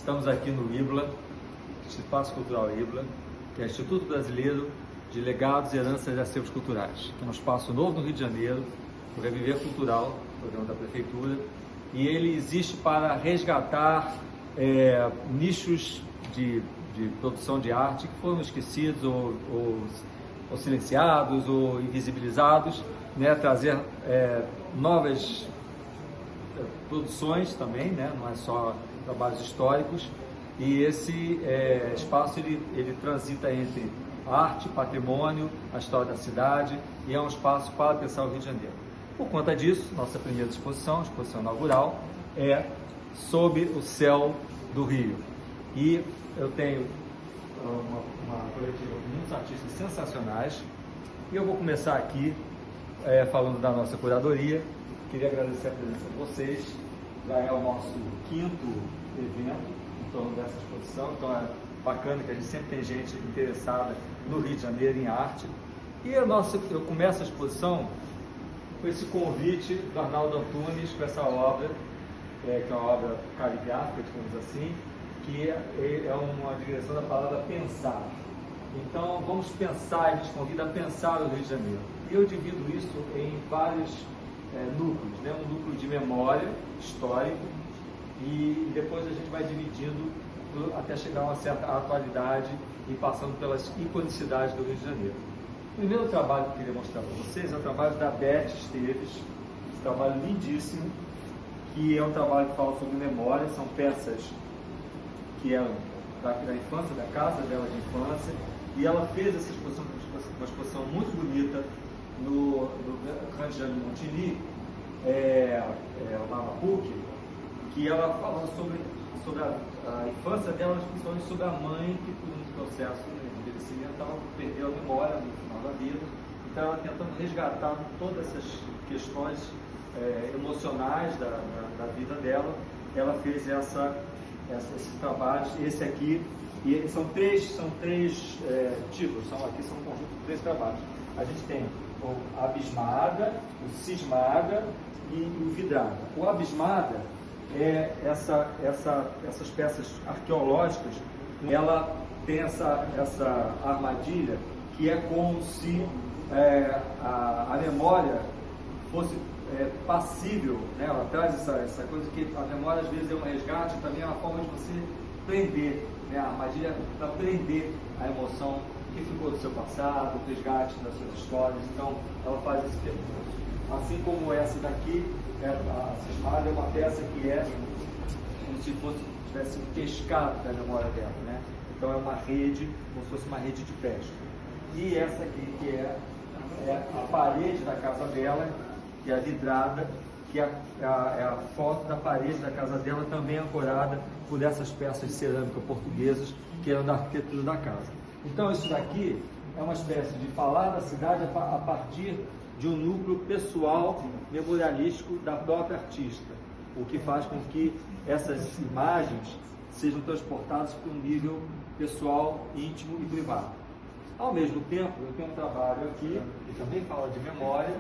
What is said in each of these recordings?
Estamos aqui no IBLA, Espaço Cultural IBLA, que é o Instituto Brasileiro de Legados, Heranças e Acervos Culturais, que é um espaço novo no Rio de Janeiro, o Reviver Cultural, programa da Prefeitura, e ele existe para resgatar nichos de produção de arte que foram esquecidos ou silenciados ou invisibilizados, né? Trazer novas produções também, né? Não é só trabalhos históricos, e esse espaço ele transita entre arte, patrimônio, a história da cidade, e é um espaço para pensar o Rio de Janeiro. Por conta disso, nossa primeira exposição inaugural, é Sob o Céu do Rio. E eu tenho uma coletiva com muitos artistas sensacionais, e eu vou começar aqui falando da nossa curadoria. Queria agradecer a presença de vocês. Já é o nosso 5º evento em torno dessa exposição, então é bacana que a gente sempre tem gente interessada no Rio de Janeiro em arte. E eu começo a exposição com esse convite do Arnaldo Antunes, com essa obra, que é uma obra caligráfica, digamos assim, que é uma digressão da palavra pensar. Então vamos pensar, a gente convida a pensar o Rio de Janeiro. E eu divido isso em vários núcleos, né? Um núcleo de memória histórico, e depois a gente vai dividindo até chegar a uma certa atualidade e passando pelas iconicidades do Rio de Janeiro. O primeiro trabalho que eu queria mostrar para vocês é o trabalho da Beth Esteves, um trabalho lindíssimo, que é um trabalho que fala sobre memória. São peças que eram da infância, da casa dela de infância, e ela fez essa exposição, uma exposição muito bonita no Grande Jean de Montigny, lá na PUC, que ela falou sobre a infância dela, principalmente sobre a mãe, que por um processo de envelhecimento ela perdeu a memória no final da vida. Então ela tentando resgatar todas essas questões emocionais da vida dela, ela fez esses trabalhos. Esse aqui, e são três tipos, aqui são um conjunto de 3 trabalhos. A gente tem o Abismada, o Cismada e o Vidrada. O Abismada é essas peças arqueológicas. Ela tem essa armadilha que é como se a memória fosse passível, né? Ela traz essa coisa que a memória às vezes é um resgate, também é uma forma de você prender, né? A armadilha para prender a emoção que ficou do seu passado, o resgate das suas histórias. Então ela faz esse percurso. Assim como essa daqui, a Cismada, é uma peça que é como se tivesse pescado da memória dela, né? Então é uma rede, como se fosse uma rede de pesca. E essa aqui, que é a parede da casa dela, que é a vidrada, que é a foto da parede da casa dela, também ancorada por essas peças de cerâmica portuguesas que eram da arquitetura da casa. Então isso daqui é uma espécie de falar da cidade a partir de um núcleo pessoal, memorialístico da própria artista, o que faz com que essas imagens sejam transportadas para um nível pessoal, íntimo e privado. Ao mesmo tempo, eu tenho um trabalho aqui que também fala de memória.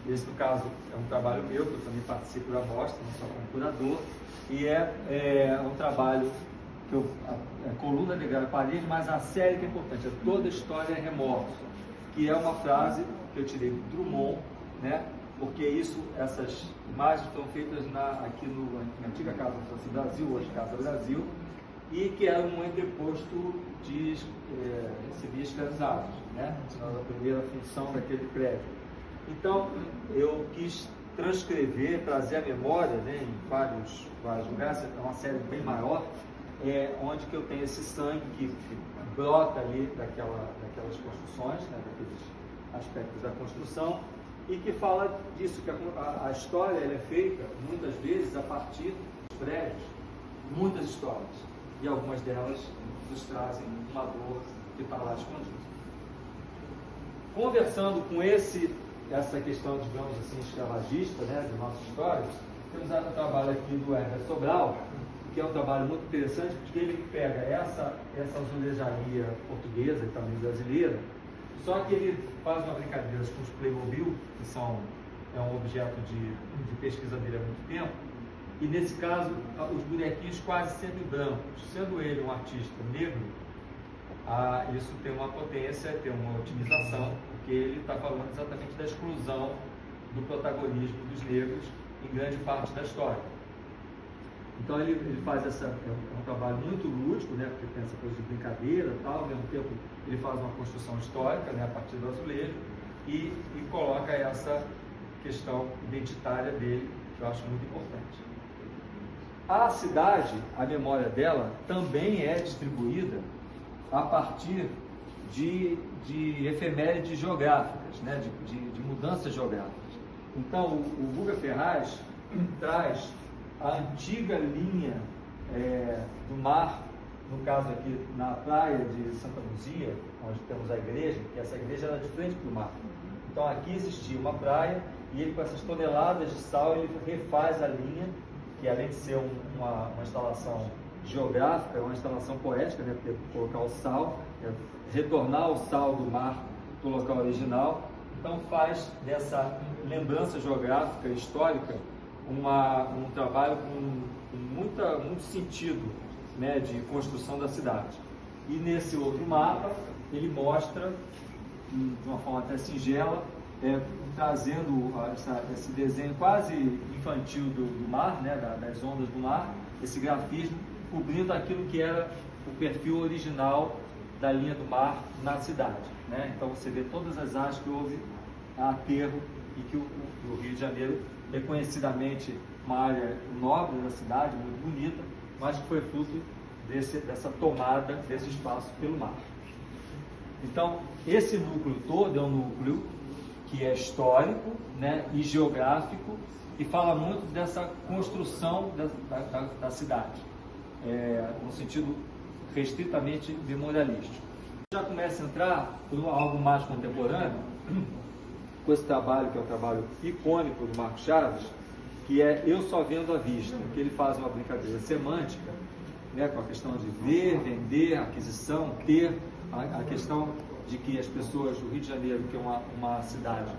Esse, no caso, é um trabalho meu, que eu também participo da mostra, não só como curador, e é um trabalho que é coluna negra, parede, mas a série que é importante, é Toda a História é Remorso, que é uma frase que eu tirei do Drummond, né? Porque essas imagens foram feitas aqui na antiga Casa do Brasil, hoje Casa Brasil, e que era um entreposto de recebia escravizados, né? A primeira função daquele prédio. Então, eu quis transcrever, trazer a memória, né, em vários lugares. É uma série bem maior, onde que eu tenho esse sangue que brota ali daquelas construções, né, daqueles aspectos da construção, e que fala disso, que a história ela é feita, muitas vezes, a partir dos prédios, muitas histórias, e algumas delas nos trazem uma dor que está lá escondida. Conversando com essa questão, digamos assim, escravagista, né, de nossa história, temos o trabalho aqui do Herbert Sobral, que é um trabalho muito interessante, porque ele pega essa azulejaria portuguesa e também brasileira, só que ele faz uma brincadeira com os Playmobil, que é um objeto de pesquisa dele há muito tempo, e nesse caso os bonequinhos quase sempre brancos. Sendo ele um artista negro, isso tem uma potência, tem uma otimização, porque ele está falando exatamente da exclusão do protagonismo dos negros em grande parte da história. Então ele faz um trabalho muito lúdico, né, porque tem essa coisa de brincadeira e tal, ao mesmo tempo ele faz uma construção histórica, né, a partir do azulejo, e coloca essa questão identitária dele, que eu acho muito importante. A cidade, a memória dela, também é distribuída a partir de efemérides geográficas, né, de mudanças geográficas. Então, o Guga Ferraz traz a antiga linha do mar, no caso aqui na praia de Santa Luzia, onde temos a igreja, que essa igreja era de frente para o mar. Então aqui existia uma praia e ele, com essas toneladas de sal, ele refaz a linha, que além de ser uma instalação geográfica, é uma instalação poética, né, porque colocar o sal, retornar o sal do mar para o local original. Então faz dessa lembrança geográfica, histórica, um trabalho com muito sentido, né, de construção da cidade. E nesse outro mapa, ele mostra, de uma forma até singela, trazendo esse desenho quase infantil do mar, né, das ondas do mar, esse grafismo, cobrindo aquilo que era o perfil original da linha do mar na cidade, né? Então você vê todas as áreas que houve aterro e que o Rio de Janeiro, reconhecidamente uma área nobre da cidade, muito bonita, mas que foi fruto dessa tomada desse espaço pelo mar. Então, esse núcleo todo é um núcleo que é histórico, né, e geográfico, e fala muito dessa construção da cidade, no sentido restritamente memorialístico. Já começa a entrar por algo mais contemporâneo, com esse trabalho, que é um trabalho icônico do Marcos Chaves, que é Eu Só Vendo à Vista, que ele faz uma brincadeira semântica, né, com a questão de ver, vender, aquisição, ter, a questão de que as pessoas do Rio de Janeiro, que é uma cidade,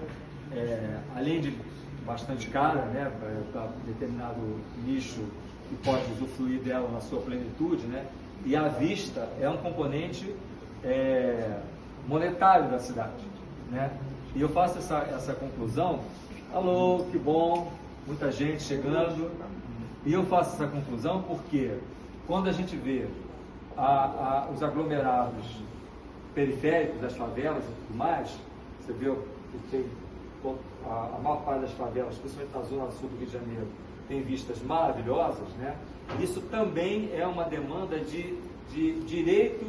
além de bastante cara, né, para determinado nicho que pode usufruir dela na sua plenitude, né, e a vista é um componente monetário da cidade, né? E eu faço essa conclusão. Alô, que bom, muita gente chegando. E eu faço essa conclusão porque quando a gente vê os aglomerados periféricos das favelas e tudo mais, você vê que tem a maior parte das favelas, principalmente na zona sul do Rio de Janeiro, tem vistas maravilhosas, né? Isso também é uma demanda de direito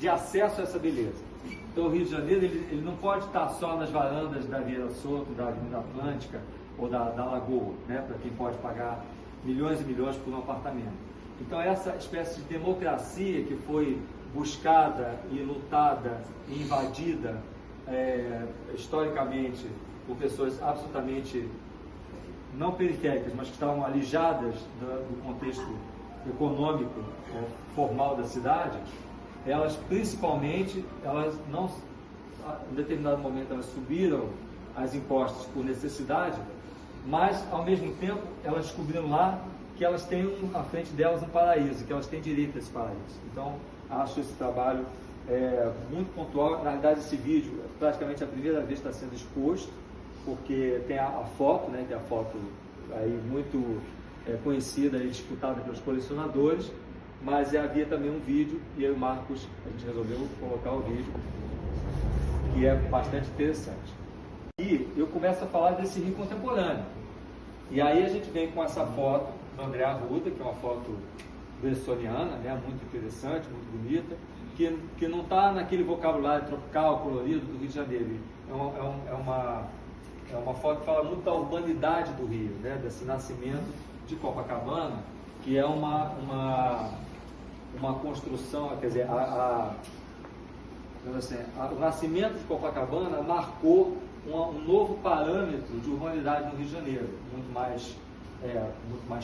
de acesso a essa beleza. Então o Rio de Janeiro ele não pode estar só nas varandas da Vieira Soto, da Avenida Atlântica ou da Lagoa, né, para quem pode pagar milhões e milhões por um apartamento. Então essa espécie de democracia que foi buscada e lutada e invadida historicamente por pessoas absolutamente não periféricas, mas que estavam alijadas do contexto econômico formal da cidade, elas principalmente, em determinado momento elas subiram as impostos por necessidade, mas ao mesmo tempo elas descobriram lá que elas têm à frente delas um paraíso, que elas têm direito a esse paraíso. Então acho esse trabalho muito pontual. Na verdade esse vídeo praticamente a primeira vez está sendo exposto, porque tem a foto, né, que é a foto aí muito conhecida e disputada pelos colecionadores, mas havia também um vídeo, e eu e o Marcos, a gente resolveu colocar o vídeo, que é bastante interessante. E eu começo a falar desse Rio contemporâneo. E aí a gente vem com essa foto do André Arruda, que é uma foto bressoniana, né, muito interessante, muito bonita, que não está naquele vocabulário tropical, colorido do Rio de Janeiro. É uma foto que fala muito da urbanidade do Rio, né, desse nascimento de Copacabana, que é uma construção, quer dizer, o nascimento de Copacabana marcou um novo parâmetro de urbanidade no Rio de Janeiro, muito mais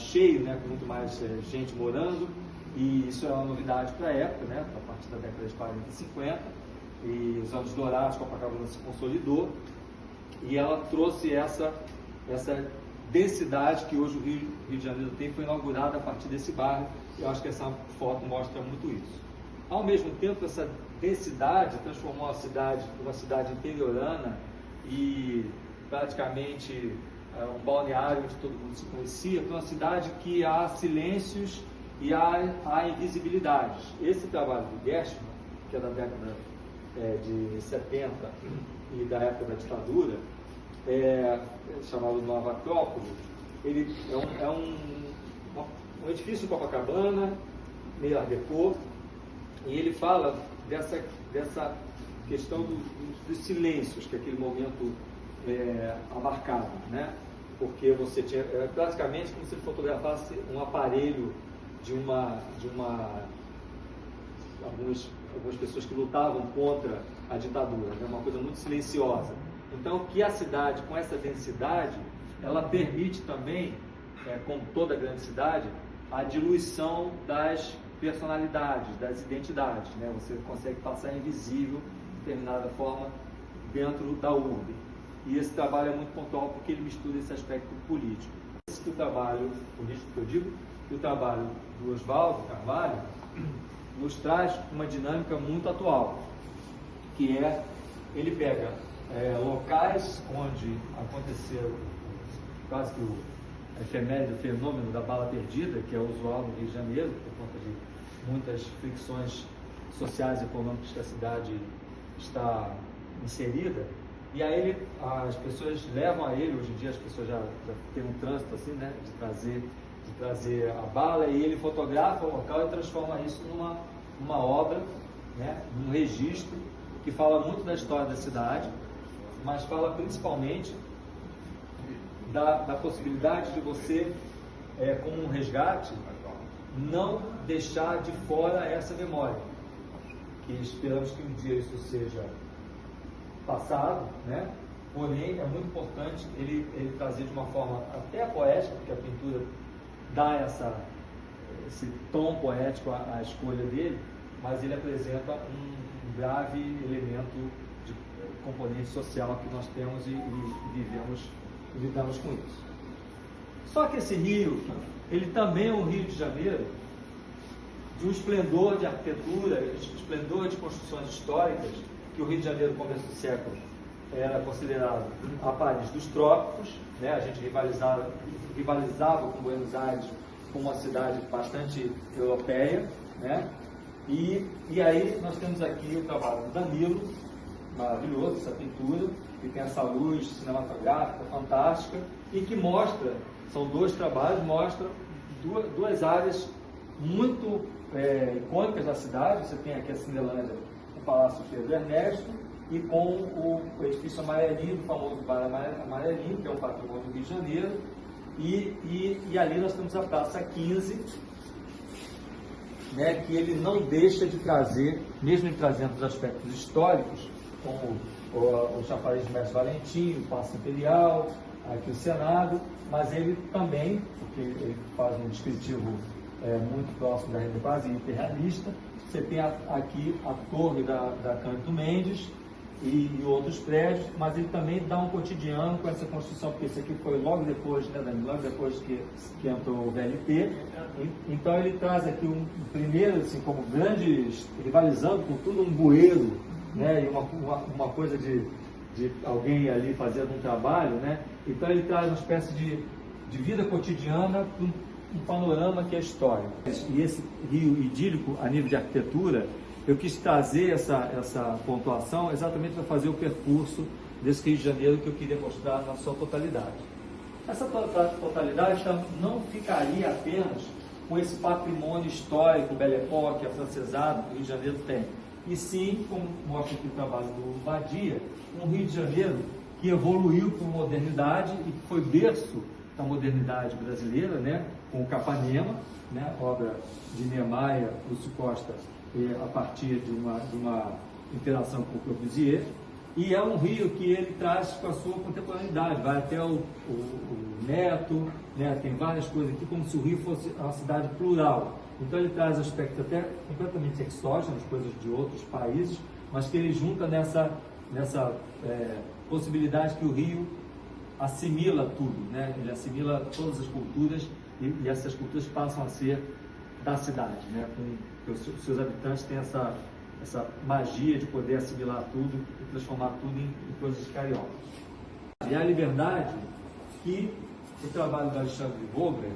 cheio, né, com muito mais gente morando, e isso é uma novidade para a época, né, a partir da década de 40 e 50, e os anos dourados, Copacabana se consolidou, e ela trouxe essa densidade que hoje o Rio de Janeiro tem, foi inaugurada a partir desse bairro. Eu acho que essa foto mostra muito isso. Ao mesmo tempo, essa densidade transformou a cidade em uma cidade interiorana e praticamente um balneário onde todo mundo se conhecia, para uma cidade que há silêncios e há invisibilidades. Esse trabalho do Gershman, que é da década de 70 e da época da ditadura, chamado Nova Acrópole, ele é um edifício em Copacabana, meio Art Deco, e ele fala dessa questão dos silêncios que aquele momento abarcava, né? Porque você tinha praticamente como se fotografasse um aparelho de algumas pessoas que lutavam contra a ditadura, né? Uma coisa muito silenciosa. Então, que a cidade, com essa densidade, ela permite também, como toda grande cidade, a diluição das personalidades, das identidades, né? Você consegue passar invisível, de determinada forma, dentro da urbe. E esse trabalho é muito pontual porque ele mistura esse aspecto político. Esse que o trabalho político que eu digo, que o trabalho do Oswaldo Carvalho nos traz uma dinâmica muito atual, que ele pega locais onde aconteceu quase que o efeméride, o fenômeno da bala perdida, que é usual no Rio de Janeiro, por conta de muitas fricções sociais e econômicas que a cidade está inserida, e aí as pessoas levam a ele, hoje em dia as pessoas já têm um trânsito assim, né, de trazer a bala, e ele fotografa o local e transforma isso numa obra, né, num registro que fala muito da história da cidade, mas fala principalmente da possibilidade de você, como um resgate, não deixar de fora essa memória, que esperamos que um dia isso seja passado, né? Porém, é muito importante ele trazer de uma forma até poética, porque a pintura dá esse tom poético à escolha dele, mas ele apresenta um grave elemento de componente social que nós temos e lidamos com isso. Só que esse Rio, ele também é um Rio de Janeiro de um esplendor de arquitetura, de um esplendor de construções históricas, que o Rio de Janeiro, no começo do século, era considerado a Paris dos trópicos, né? A gente rivalizava com Buenos Aires como uma cidade bastante europeia, né? E aí nós temos aqui o trabalho do Danilo, maravilhoso, essa pintura, que tem essa luz cinematográfica fantástica e que mostra, são dois trabalhos, mostram duas áreas muito icônicas da cidade. Você tem aqui a Cinelândia, o Palácio Pedro Ernesto, e com o edifício Amarelinho, o famoso bairro Amarelinho, que é um patrimônio do Rio de Janeiro, e ali nós temos a Praça 15, né, que ele não deixa de trazer, mesmo ele trazendo os aspectos históricos, como o chafariz de Mestre Valentim, o Paço Imperial, aqui o Senado, mas ele também, porque ele faz um descritivo muito próximo da Rede quase hiperrealista. Você tem aqui a torre da Cândido Mendes e outros prédios, mas ele também dá um cotidiano com essa construção, porque esse aqui foi logo depois, né, Dani? Logo depois que entrou o VLT. Então ele traz aqui um primeiro, assim, como grande, rivalizando com tudo, um bueiro, né, e uma coisa de alguém ali fazendo um trabalho, né? Então ele traz uma espécie de vida cotidiana, um panorama que é histórico. E esse Rio idílico, a nível de arquitetura, eu quis trazer essa pontuação exatamente para fazer o percurso desse Rio de Janeiro que eu queria mostrar na sua totalidade. Essa totalidade não ficaria apenas com esse patrimônio histórico, Belle Époque, afrancesado que o Rio de Janeiro tem, e sim, como mostra aqui o trabalho do Badia, um Rio de Janeiro que evoluiu para a modernidade e que foi berço da modernidade brasileira, né, com o Capanema, né, obra de Niemeyer, Lúcio Costa, a partir de uma interação com o Corbusier, e é um rio que ele traz com a sua contemporaneidade, vai até o Neto, né, tem várias coisas aqui, como se o Rio fosse uma cidade plural. Então ele traz aspectos até completamente exógenos, coisas de outros países, mas que ele junta nessa possibilidade que o Rio assimila tudo, né? Ele assimila todas as culturas e essas culturas passam a ser da cidade, né? Os seus habitantes têm essa magia de poder assimilar tudo e transformar tudo em coisas cariocas. E a liberdade que o trabalho do Alexandre Vogler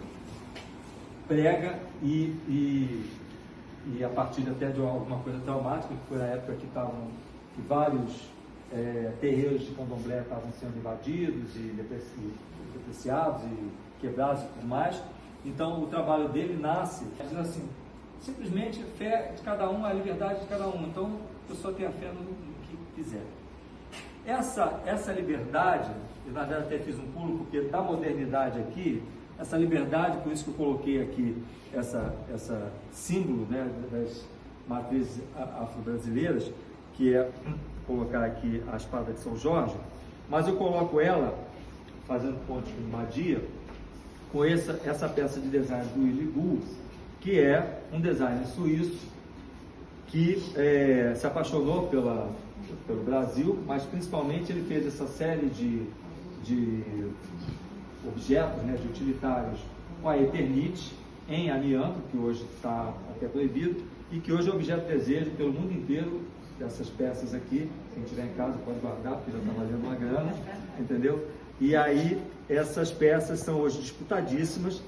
prega e a partir até de alguma coisa traumática, que foi na época que vários terreiros de candomblé estavam sendo invadidos e depreciados e quebrados e tudo mais. Então o trabalho dele nasce dizendo assim, simplesmente fé de cada um, a liberdade de cada um. Então a pessoa tem a fé no que quiser. Essa liberdade, eu na verdade até fiz um pulo, porque da modernidade aqui, essa liberdade, por isso que eu coloquei aqui essa símbolo, né, das matrizes afro-brasileiras, que é colocar aqui a espada de São Jorge, mas eu coloco ela, fazendo ponte com Madia, com essa peça de design do Willy Gull, que é um designer suíço que se apaixonou pelo Brasil, mas principalmente ele fez essa série de objetos, né, de utilitários com a Eternit em amianto, que hoje está até proibido, e que hoje é objeto de desejo pelo mundo inteiro. Dessas peças aqui, quem tiver em casa pode guardar, porque já está valendo uma grana, entendeu? E aí, essas peças são hoje disputadíssimas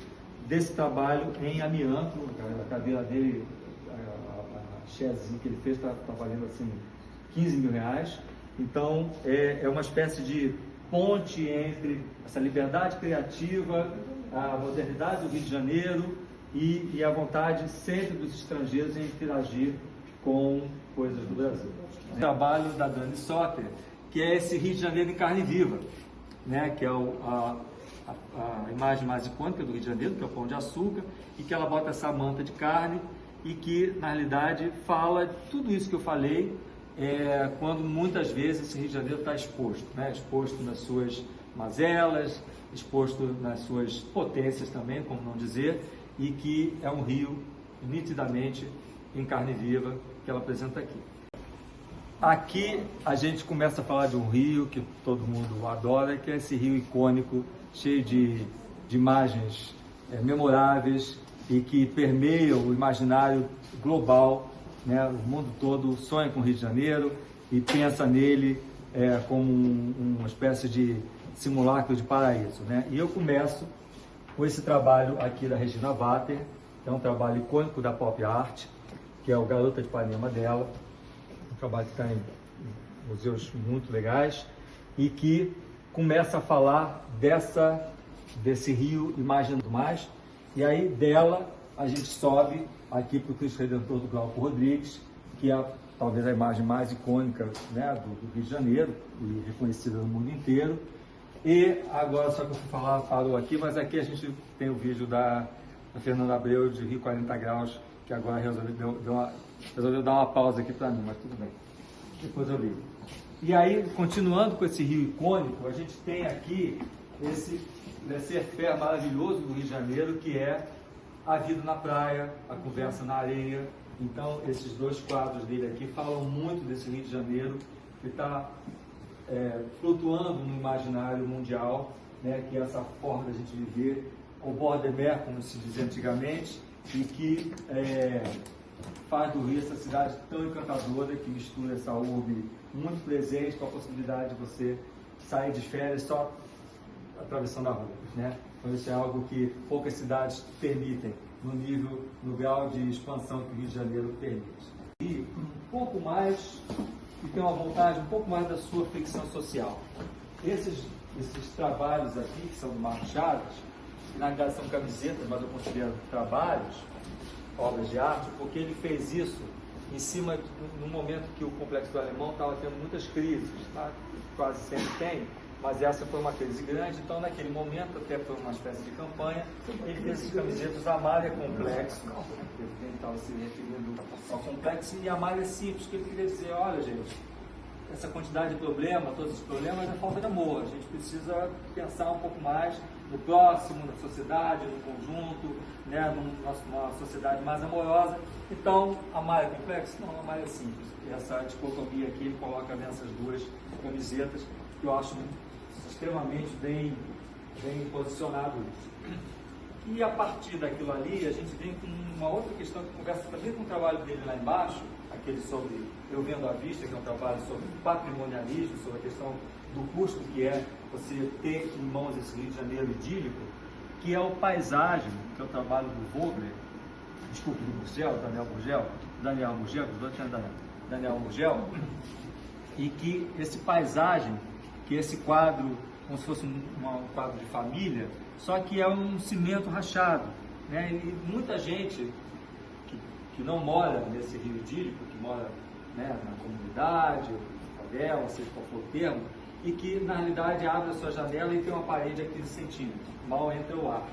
desse trabalho em amianto. A cadeira dele, a chaise que ele fez, está valendo assim 15 mil reais. Então, é uma espécie de ponte entre essa liberdade criativa, a modernidade do Rio de Janeiro e a vontade sempre dos estrangeiros em interagir com coisas do Brasil. O trabalho da Dani Soter, que é esse Rio de Janeiro em carne viva, né? Que é a imagem mais icônica do Rio de Janeiro, que é o Pão de Açúcar, e que ela bota essa manta de carne e que, na realidade, fala tudo isso que eu falei, quando muitas vezes esse Rio de Janeiro está exposto, né? Exposto nas suas mazelas, exposto nas suas potências também, como não dizer, e que é um rio nitidamente em carne viva que ela apresenta aqui. Aqui a gente começa a falar de um rio que todo mundo adora, que é esse rio icônico, cheio de imagens memoráveis e que permeiam o imaginário global, né? O mundo todo sonha com o Rio de Janeiro e pensa nele como uma espécie de simulacro de paraíso, né? E eu começo com esse trabalho aqui da Regina Vater, que é um trabalho icônico da pop art, que é o Garota de Ipanema dela, um trabalho que está em museus muito legais e que começa a falar desse rio imaginando mais, e aí dela a gente sobe aqui para o Cristo Redentor do Glauco Rodrigues, que é talvez a imagem mais icônica, né, do Rio de Janeiro e reconhecida no mundo inteiro. E agora, só que eu fui falar, parou aqui, mas aqui a gente tem o vídeo da Fernanda Abreu de Rio 40 Graus, que agora resolveu dar uma pausa aqui para mim, mas tudo bem, depois eu ligo. E aí, continuando com esse rio icônico, a gente tem aqui esse laissez-faire maravilhoso do Rio de Janeiro, que é a vida na praia, a conversa na areia. Então, esses dois quadros dele aqui falam muito desse Rio de Janeiro, que está flutuando no imaginário mundial, né, que é essa forma da gente viver, o bord de mer, como se dizia antigamente, e que faz do Rio essa cidade tão encantadora, que mistura essa urbe muito presente com a possibilidade de você sair de férias só atravessando a rua, né? Então isso é algo que poucas cidades permitem no grau de expansão que o Rio de Janeiro permite. E um pouco mais, e tem uma vontade um pouco mais da sua ficção social. Esses trabalhos aqui, que são do Marco Chaves, que na verdade são camisetas, mas eu considero trabalhos, obras de arte, porque ele fez isso em cima, no momento que o Complexo do Alemão estava tendo muitas crises, tá? Quase sempre tem, mas essa foi uma crise grande, então naquele momento, até por uma espécie de campanha, ele fez esses camisetas Amália Complexo, ele estava se referindo ao complexo, e Amália simples, que ele queria dizer, olha gente, essa quantidade de problemas, todos os problemas, é falta de amor, a gente precisa pensar um pouco mais no próximo, na sociedade, no conjunto, né, numa sociedade mais amorosa. Então, Amália é complexo? Não, Amália é simples. E essa dicotomia aqui, ele coloca nessas duas camisetas, que eu acho, essas extremamente bem posicionado isso. E a partir daquilo ali, a gente vem com uma outra questão que conversa também com o trabalho dele lá embaixo, aquele sobre Eu Vendo à Vista, que é um trabalho sobre patrimonialismo, sobre a questão do custo que é você ter em mãos esse Rio de Janeiro idílico, que é o paisagem, que é o trabalho do Vogler, desculpe, do Murgel, Daniel Murgel, e que esse paisagem, que esse quadro, como se fosse um quadro de família, só que é um cimento rachado, né? E muita gente que não mora nesse rio idílico, que mora, né, na comunidade, na favela, seja qual for o termo, e que na realidade abre a sua janela e tem uma parede a 15 centímetros, mal entra o ar.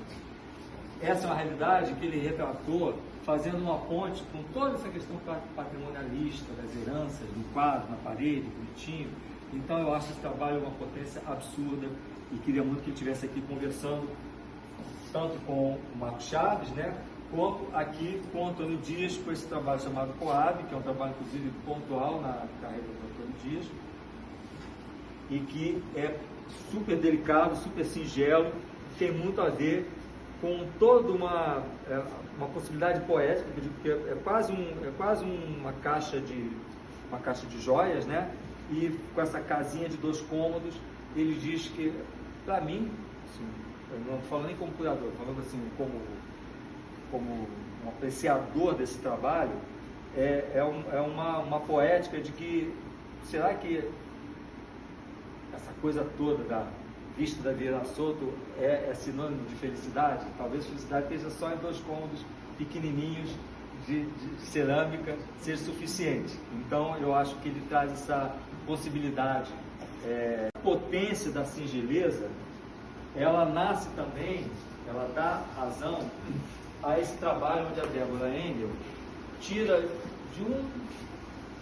Essa é uma realidade que ele retratou fazendo uma ponte com toda essa questão patrimonialista, das heranças, do quadro na parede, bonitinho. Então eu acho esse trabalho uma potência absurda e queria muito que ele estivesse aqui conversando tanto com o Marcos Chaves, né, quanto aqui com o Antônio Dias, com esse trabalho chamado Coab, que é um trabalho inclusive pontual na carreira do Antônio Dias, e que é super delicado, super singelo, tem muito a ver com toda uma possibilidade poética, que eu digo que é quase uma caixa de joias, né? E com essa casinha de 2 cômodos, ele diz que, para mim, assim, eu não estou falando nem como curador, falando assim como um apreciador desse trabalho, é uma poética de que, será que essa coisa toda da vista da Vieira Soto é sinônimo de felicidade? Talvez felicidade esteja só em 2 cômodos pequenininhos de cerâmica seja suficiente. Então eu acho que ele traz essa possibilidade. A potência da singeleza, ela nasce também, ela dá razão a esse trabalho onde a Débora Engel tira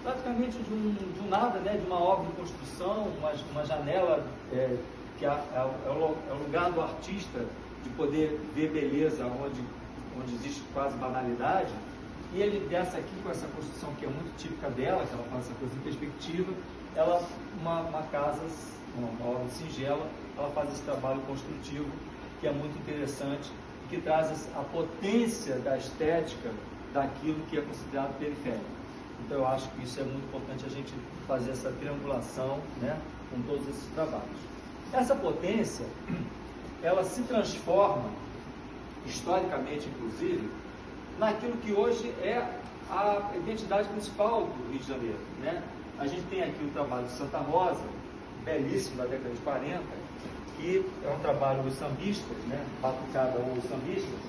praticamente de um nada, né, de uma obra de construção, uma janela que é o lugar do artista de poder ver beleza onde existe quase banalidade, e ele desce aqui com essa construção que é muito típica dela, que ela faz essa coisa em perspectiva, uma casa, uma obra singela, ela faz esse trabalho construtivo que é muito interessante e que traz a potência da estética daquilo que é considerado periférico. Então eu acho que isso é muito importante, a gente fazer essa triangulação, né, com todos esses trabalhos. Essa potência, ela se transforma, historicamente inclusive, naquilo que hoje é a identidade principal do Rio de Janeiro, né? A gente tem aqui o trabalho de Santa Rosa, belíssimo, da década de 40, que é um trabalho dos sambistas, né? Batucada ou sambistas,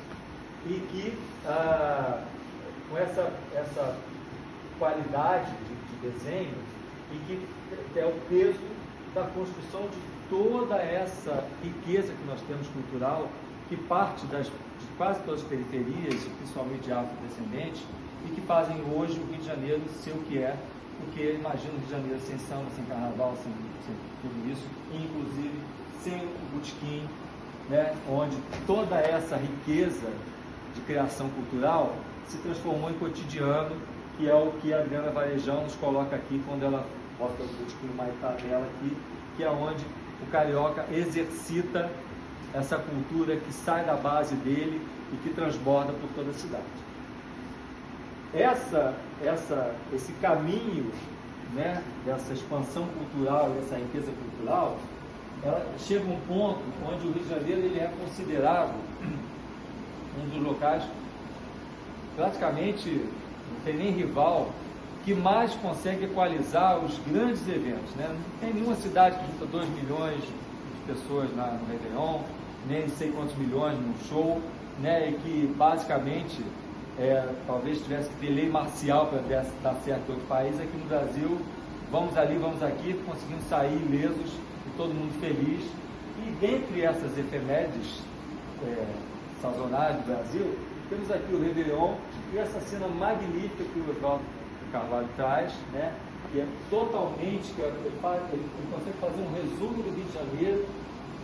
e que com essa qualidade de desenho, e que é o peso da construção de toda essa riqueza que nós temos cultural, que parte de quase todas as periferias, principalmente afrodescendentes, e que fazem hoje o Rio de Janeiro ser o que é, porque imagina o Rio de Janeiro sem samba, sem carnaval, sem tudo isso, e inclusive sem o botequim, né, onde toda essa riqueza de criação cultural se transformou em cotidiano, que é o que a Adriana Varejão nos coloca aqui quando ela bota o botequim Maitá dela aqui, que é onde o carioca exercita essa cultura que sai da base dele e que transborda por toda a cidade. Esse caminho, né, dessa expansão cultural, dessa riqueza cultural, ela chega a um ponto onde o Rio de Janeiro ele é considerado um dos locais, praticamente não tem nem rival, que mais consegue equalizar os grandes eventos, né? Não tem nenhuma cidade que junta 2 milhões de pessoas no Réveillon, nem sei quantos milhões num show, né? E que basicamente talvez tivesse que ter lei marcial para dar certo em outro país. Aqui no Brasil, vamos ali, vamos aqui, conseguimos sair ilesos e todo mundo feliz. E dentre essas efemérides sazonais do Brasil, temos aqui o Réveillon e essa cena magnífica que o Evaldo Carvalho traz, né? Que é totalmente, ele consegue fazer um resumo do Rio de Janeiro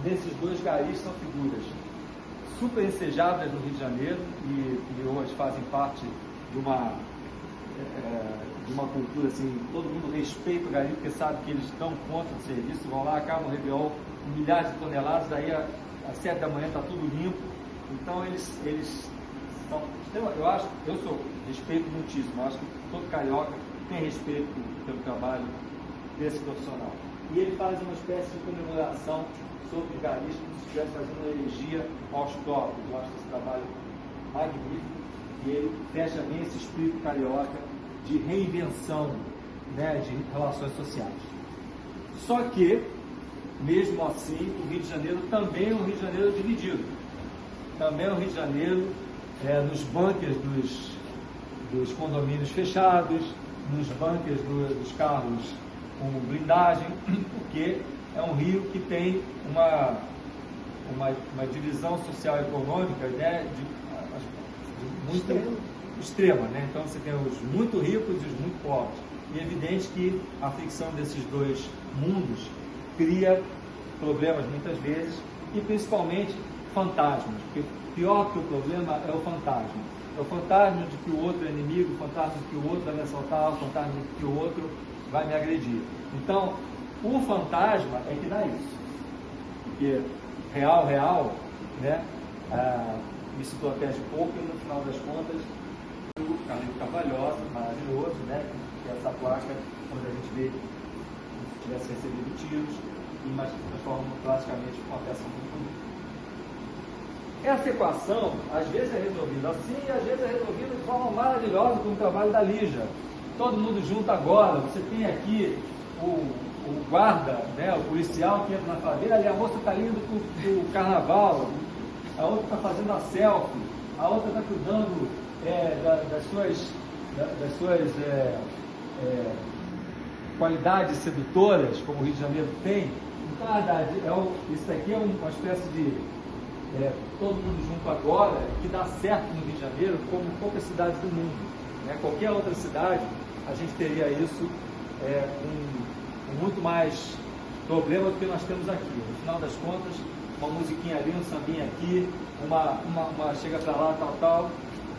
desses 2 garis, são figuras super ensejadas no Rio de Janeiro e hoje fazem parte de uma de uma cultura assim, todo mundo respeita o garimpo, porque sabe que eles estão contra o serviço, vão lá, acabam o Réveillon, milhares de toneladas, daí às 7 da manhã está tudo limpo. Então eles são, eu respeito muitíssimo, eu acho que todo carioca tem respeito pelo trabalho desse profissional. E ele faz uma espécie de comemoração sobre o garimpo, como se estivesse fazendo uma elegia aos próprios. Eu acho esse trabalho magnífico e ele fecha bem esse espírito carioca de reinvenção, né, de relações sociais. Só que, mesmo assim, o Rio de Janeiro também é um Rio de Janeiro dividido. Também é um Rio de Janeiro nos bunkers dos condomínios fechados, nos bunkers dos carros com blindagem, porque é um Rio que tem uma divisão social e econômica, né, muito extrema, né? Então você tem os muito ricos e os muito pobres. E é evidente que a fricção desses dois mundos cria problemas muitas vezes e principalmente fantasmas, porque pior que o problema é o fantasma. É o fantasma de que o outro é inimigo, o fantasma de que o outro vai me assaltar, o fantasma de que o outro vai me agredir. Então, o fantasma é que dá isso. Porque real, né, isso protege pouco e no final das contas o Carlinhos Carvalhosa, maravilhoso, né, que é essa placa onde a gente vê como se tivesse recebido tiros e mas transforma praticamente uma peça muito bonita. Essa equação às vezes é resolvida assim e às vezes é resolvida de forma maravilhosa com o trabalho da Lígia. Todo mundo junto agora, você tem aqui o guarda, né, o policial que entra na favela, e a moça está indo para o carnaval, a outra está fazendo a selfie, a outra está cuidando das suas qualidades sedutoras, como o Rio de Janeiro tem. Então, na verdade, isso daqui é uma espécie de todo mundo junto agora, que dá certo no Rio de Janeiro, como poucas cidades do mundo. Né? Qualquer outra cidade, a gente teria isso com muito mais problema do que nós temos aqui. No final das contas, uma musiquinha ali, um sambinha aqui, uma chega para lá, tal.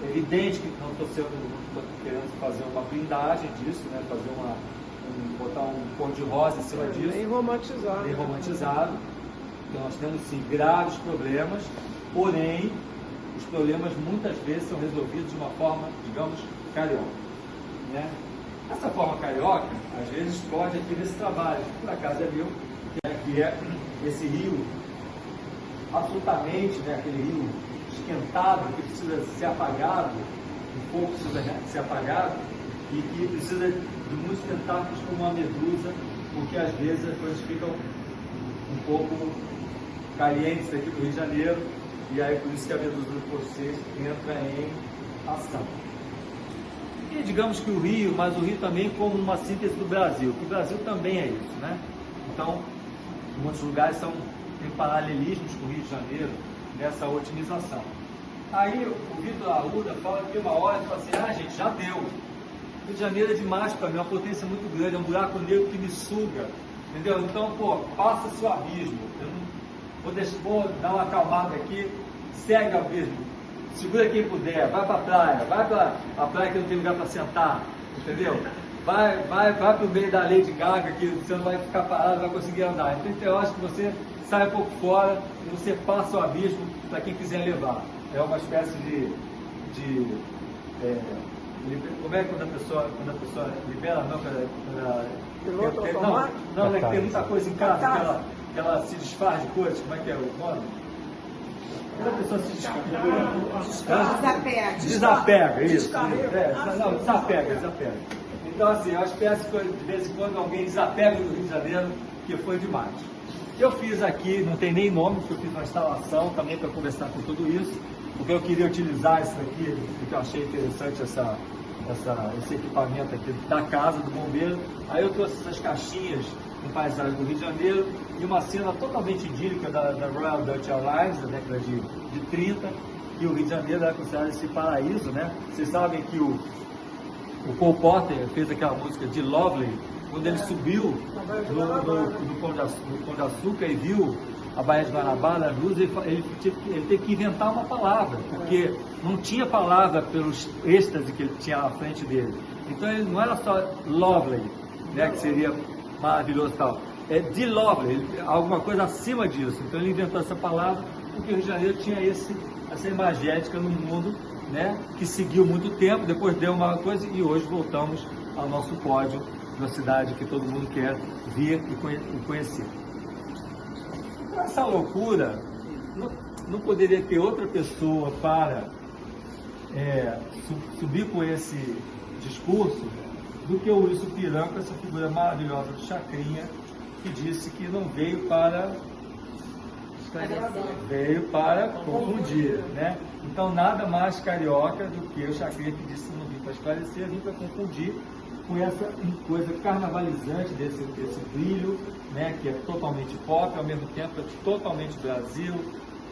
É evidente que não estou querendo fazer uma blindagem disso, né? Botar um cor-de-rosa em cima disso. Bem romantizado. Bem romantizado. Então nós temos sim graves problemas, porém os problemas muitas vezes são resolvidos de uma forma, digamos, carioca. Né? Essa forma carioca, às vezes, explode aqui nesse trabalho, que por acaso é meu, que é esse rio absolutamente, né, aquele rio esquentado, que precisa ser apagado, o fogo precisa ser apagado, e que precisa de muitos tentáculos como uma medusa, porque às vezes as coisas ficam um pouco calientes aqui no Rio de Janeiro, e aí por isso que a medusa do Porsche entra em ação. E digamos que o Rio, mas o Rio também como uma síntese do Brasil, que o Brasil também é isso, né? Então, em muitos lugares tem paralelismos com o Rio de Janeiro nessa otimização. Aí o Vitor Arruda fala que uma hora e fala assim, gente, já deu. O Rio de Janeiro é demais para mim, é uma potência muito grande, é um buraco negro que me suga, entendeu? Então, passa seu abismo. Eu não, vou dar uma acalmada aqui, segue o abismo. Segura quem puder, vai para a praia, vai para a praia que não tem lugar para sentar, entendeu? Vai para o meio da Lady Gaga, que você não vai ficar parado, vai conseguir andar. Então eu acho que você sai um pouco fora e você passa o abismo para quem quiser levar. É uma espécie como é quando a pessoa libera, não, tem muita coisa em casa que ela se desfaz de coisas, como é que é o nome? Quando a pessoa se desapega, isso. Desapega. Então, assim, eu acho que de vez em quando alguém desapega do Rio de Janeiro, que foi demais. Eu fiz aqui, não tem nem nome, porque eu fiz uma instalação também para conversar com tudo isso, porque eu queria utilizar isso aqui, porque eu achei interessante esse equipamento aqui da casa do bombeiro. Aí eu trouxe essas caixinhas com paisagem do Rio de Janeiro e uma cena totalmente idílica da Royal Dutch Airlines, da década de 30, que o Rio de Janeiro era considerado esse paraíso, né? Vocês sabem que o Cole Porter fez aquela música de Lovely, quando ele subiu no Pão de Açúcar e viu a Baía de Guanabara, as luzes, ele teve que inventar uma palavra, porque não tinha palavra pelos êxtase que ele tinha à frente dele. Então ele não era só lovely, né, que seria maravilhoso e tal, é de lovely, alguma coisa acima disso. Então ele inventou essa palavra porque o Rio de Janeiro tinha essa imagética no mundo, né, que seguiu muito tempo, depois deu uma coisa e hoje voltamos ao nosso pódio da cidade que todo mundo quer vir e conhecer. Essa loucura, não poderia ter outra pessoa para subir com esse discurso do que o Wilson Piranco, essa figura maravilhosa do Chacrinha, que disse que não veio para confundir, né? Então nada mais carioca do que o Chacrinha que disse que não vim para esclarecer, vim para confundir com essa coisa carnavalizante desse brilho, né, que é totalmente pop, ao mesmo tempo é totalmente Brasil,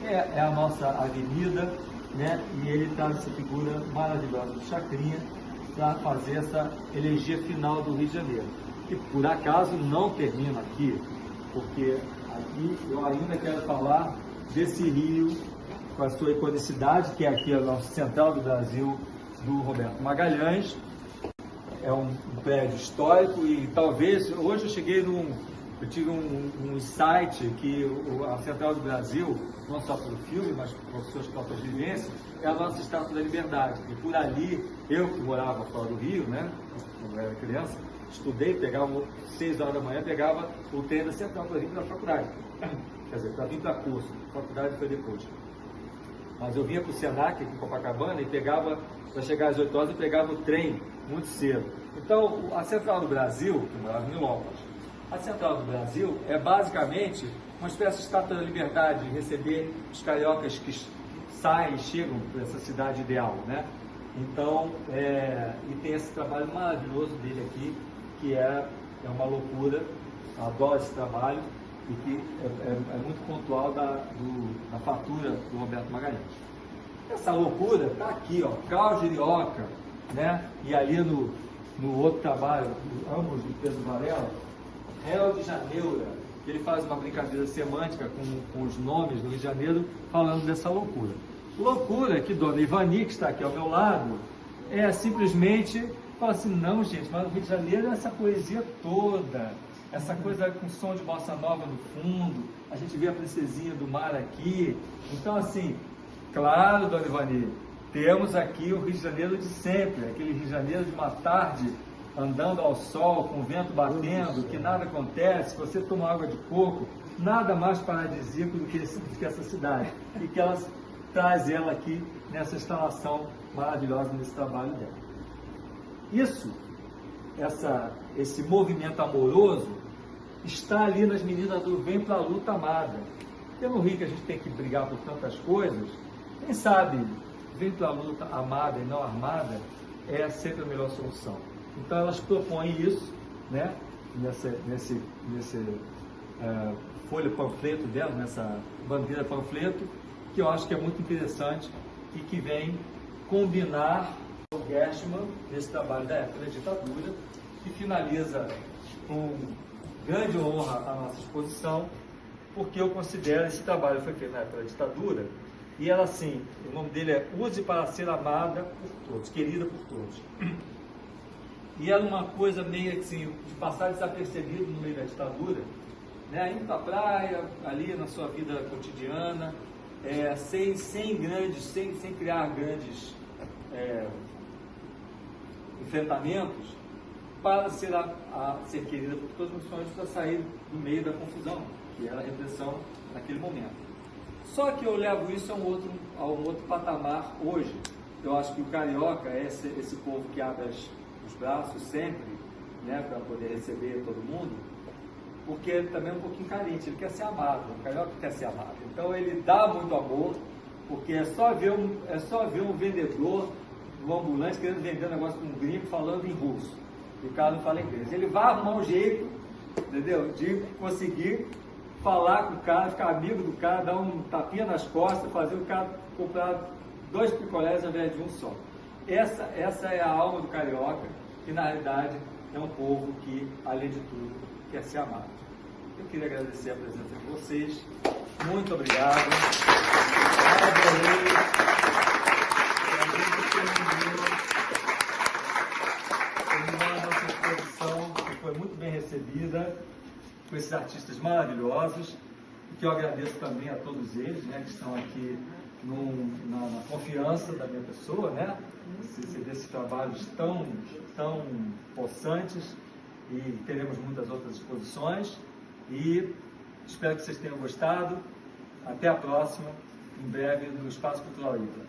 é a nossa avenida, né, e ele traz essa figura maravilhosa do Chacrinha para fazer essa elegia final do Rio de Janeiro, que por acaso não termina aqui, porque aqui eu ainda quero falar desse Rio com a sua iconicidade, que é aqui a nossa central do Brasil, do Roberto Magalhães. É um prédio histórico e talvez, hoje eu tive um insight que a Central do Brasil, não só pelo filme, mas por suas próprias vivências, é a nossa Estátua da Liberdade. E por ali, eu que morava fora do Rio, né, quando eu era criança, estudei, pegava 6 horas da manhã, pegava o trem da Central para vir para a faculdade. Quer dizer, para vir para curso, a faculdade foi depois. Mas eu vinha para o Senac, aqui em Copacabana, e pegava, para chegar às 8 horas, eu pegava o trem muito cedo. Então, a Central do Brasil, que eu morava em Milópolis, a Central do Brasil é basicamente uma espécie de Estátua da Liberdade, de receber os cariocas que saem e chegam para essa cidade ideal, né? Então, e tem esse trabalho maravilhoso dele aqui, que é uma loucura, eu adoro esse trabalho, e que é muito pontual da fatura do Roberto Magalhães. Essa loucura está aqui, ó, Carlos Girioca, né? E ali no outro trabalho, ambos do Pedro Varela, Réu de Janeiro, que ele faz uma brincadeira semântica com os nomes do Rio de Janeiro, falando dessa loucura. Loucura que Dona Ivani, que está aqui ao meu lado, simplesmente fala assim, não gente, mas o Rio de Janeiro é essa poesia toda, essa coisa com som de bossa nova no fundo, a gente vê a princesinha do mar aqui. Então assim, claro, Dona Ivani, temos aqui o Rio de Janeiro de sempre, aquele Rio de Janeiro de uma tarde andando ao sol, com o vento batendo, que nada acontece, você toma água de coco, nada mais paradisíaco do que essa cidade. E que ela traz ela aqui nessa instalação maravilhosa, nesse trabalho dela. Esse movimento amoroso está ali nas meninas do Vem Pra Luta Amada. Pelo Rio que a gente tem que brigar por tantas coisas, quem sabe Vem Pra Luta Amada e não armada é sempre a melhor solução. Então elas propõem isso, né, nesse folha panfleto dela, nessa bandeira panfleto, que eu acho que é muito interessante e que vem combinar o Gershman nesse trabalho da época da ditadura, que finaliza com grande honra a nossa exposição, porque eu considero esse trabalho foi feito na época da ditadura, e ela assim, o nome dele é Use para ser amada por todos, querida por todos. E era uma coisa meio assim, de passar desapercebido no meio da ditadura, né? Indo para a praia, ali na sua vida cotidiana, sem criar grandes enfrentamentos, para ser ser querida por todos os sonhos, para sair do meio da confusão, que era a repressão naquele momento. Só que eu levo isso a um outro patamar hoje. Eu acho que o carioca é esse povo que abre os braços sempre, né, para poder receber todo mundo, porque ele também é um pouquinho carente, ele quer ser amado, o carioca quer ser amado. Então ele dá muito amor, porque é só ver um vendedor no ambulante querendo vender um negócio com um gringo falando em russo, e o cara não fala inglês. Ele vai arrumar um jeito, entendeu, de conseguir falar com o cara, ficar amigo do cara, dar um tapinha nas costas, fazer o cara comprar 2 picolés ao invés de um só. Essa é a alma do carioca, que na realidade é um povo que, além de tudo, quer ser amado. Eu queria agradecer a presença de vocês. Muito obrigado. Adorei. recebida com esses artistas maravilhosos, e que eu agradeço também a todos eles, né, que estão aqui na confiança da minha pessoa, né, desses trabalhos tão possantes, e teremos muitas outras exposições, e espero que vocês tenham gostado. Até a próxima, em breve, no Espaço Cultural Ibla.